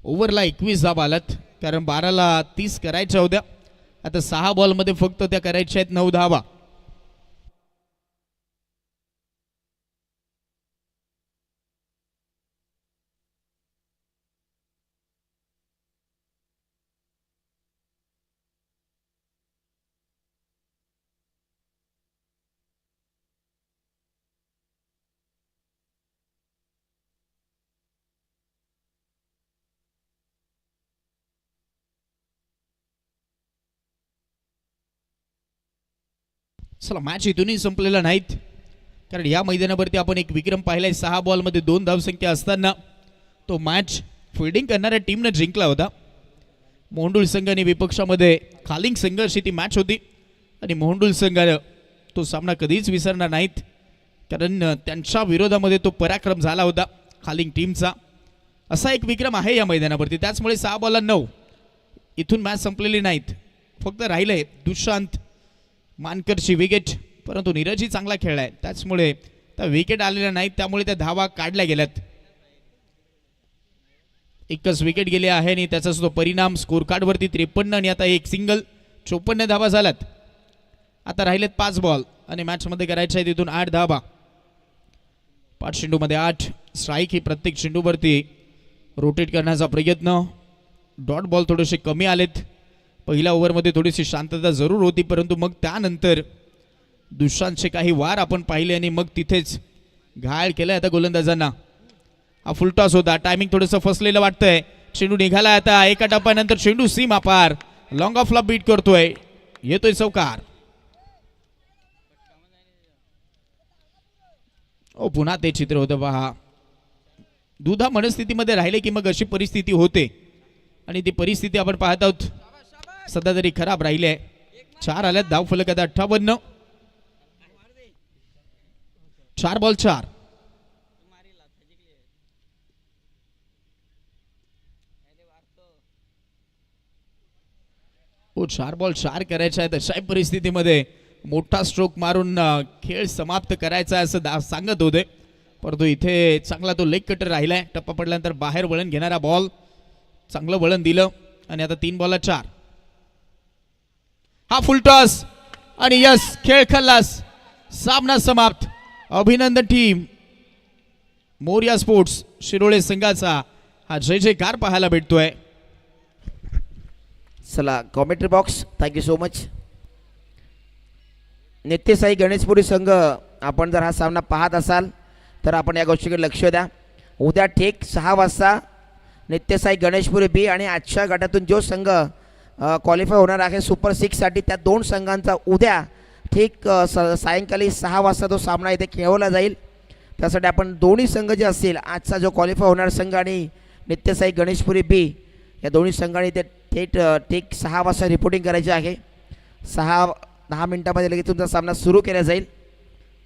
A: ओव्हरला 21 धाबा आलात, कारण 12ला 30 करायच्या होत्या. आता 6 बॉलमध्ये फक्त त्या करायच्या आहेत 9 धाबा. चला मॅच इथूनही संपलेला नाहीत, कारण या मैदानावरती आपण एक विक्रम पाहिलाय. 6 बॉलमध्ये 2 धावसंख्या असताना तो मॅच फिल्डिंग करणाऱ्या टीमनं जिंकला होता. मोहंडुल संघ आणि विपक्षामध्ये खालिंग संघ अशी ती मॅच होती आणि मोहंडुल संघानं तो सामना कधीच विसरणार नाहीत, कारण त्यांच्या विरोधामध्ये तो पराक्रम झाला होता खालिंग टीमचा. असा एक विक्रम आहे या मैदानावरती. त्याचमुळे 6 बॉलला 9 इथून मॅच संपलेली नाहीत. फक्त राहिलंय दुष्यंत मानकरची विकेट, परंतु नीरजही चांगला खेळलाय, त्याचमुळे त्या विकेट आलेल्या नाहीत, त्यामुळे त्या धावा काढल्या गेल्यात. एकच विकेट गेली आहे आणि त्याचा सुद्धा परिणाम स्कोर कार्डवरती 53 आणि आता एक सिंगल 54 धावा झाल्यात. आता राहिलेत 5 बॉल आणि मॅचमध्ये करायच्या आहेत तिथून 8 धावा. 5 चेंडूमध्ये 8 स्ट्राईक ही प्रत्येक चेंडूवरती रोटेट करण्याचा प्रयत्न. डॉट बॉल थोडेसे कमी आलेत. पहिल्या ओव्हरमध्ये थोडीशी शांतता जरूर होती, परंतु मग त्यानंतर दुष्यंतचे काही वार आपण पाहिले आणि मग तिथेच घायल केलं आता गोलंदाजांना. हा फुलटॉस होता, टायमिंग थोडंसं फसलेलं वाटतंय. चेंडू निघाला आता एका टप्प्यानंतर चेंडू सीमा पार लॉंग ऑफला बीट करतोय, येतोय चौकार. ओ पुन्हा ते चित्र होतं पहा. दुधा मनस्थितीमध्ये राहिले की मग अशी परिस्थिती होते आणि ती परिस्थिती आपण पाहत आहोत. सध्या तरी खराब राहिली आहे. 4 आल्यात धाव फलक आता 58. 4 बॉल 4. हो 4 बॉल 4 करायचे आहेत. अशा परिस्थितीमध्ये मोठा स्ट्रोक मारून खेळ समाप्त करायचा आहे असं सांगत होते, परंतु इथे चांगला तो लेग कटर राहिलाय. टप्पा पडल्यानंतर बाहेर वळण घेणारा बॉल, चांगलं वळण दिलं आणि आता 3 बॉलला 4. हा फुलटॉस आणि यस, खेळ खल्लास, सामना समाप्त. अभिनंदन टीम मोरया स्पोर्ट्स शिरोळे संघाचा हा जय जयकार पाहायला भेटतोय.
B: चला commentary box, thank you so much. Nityasai Ganeshpuri संघ, आपण जर हा सामना पाहत असाल तर आपण या गोष्टीकडे लक्ष द्या. उद्या ठीक 6 वाजता नित्यसाई गणेशपुरी बी आणि आजच्या गटातून जो संघ क्वालिफाय होणार आहे सुपर 6साठी, त्या 2 संघांचा उद्या ठीक सायंकाळी 6 वाजता तो सामना इथे खेळवला जाईल. त्यासाठी आपण दोन्ही संघ जे असतील, आजचा जो क्वालिफाय होणार संघ आणि नित्यसाई गणेशपुरी बी, या दोन्ही संघांनी ते थेट ठीक 6 वाजता रिपोर्टिंग करायची आहे. 6-10 मिनिटामध्ये लगेच तुमचा सामना सुरू केला जाईल.